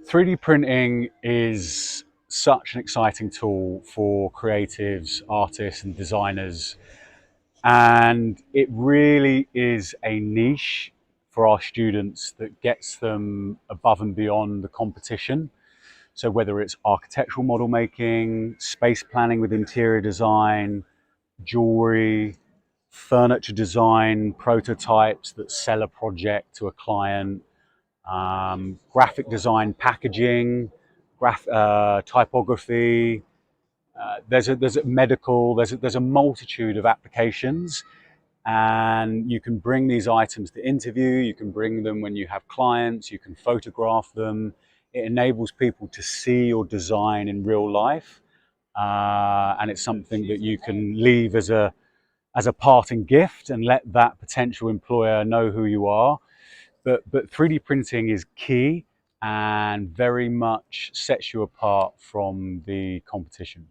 3D printing is such an exciting tool for creatives, artists, and designers, and it really is a niche for our students that gets them above and beyond the competition. So, whether it's architectural model making, space planning with interior design, jewelry, furniture design, prototypes that sell a project to a client, graphic design, packaging, typography. There's a medical. There's a multitude of applications, and you can bring these items to interview. You can bring them when you have clients. You can photograph them. It enables people to see your design in real life, and it's something that you can leave as a parting gift and let that potential employer know who you are. But 3D printing is key and very much sets you apart from the competition.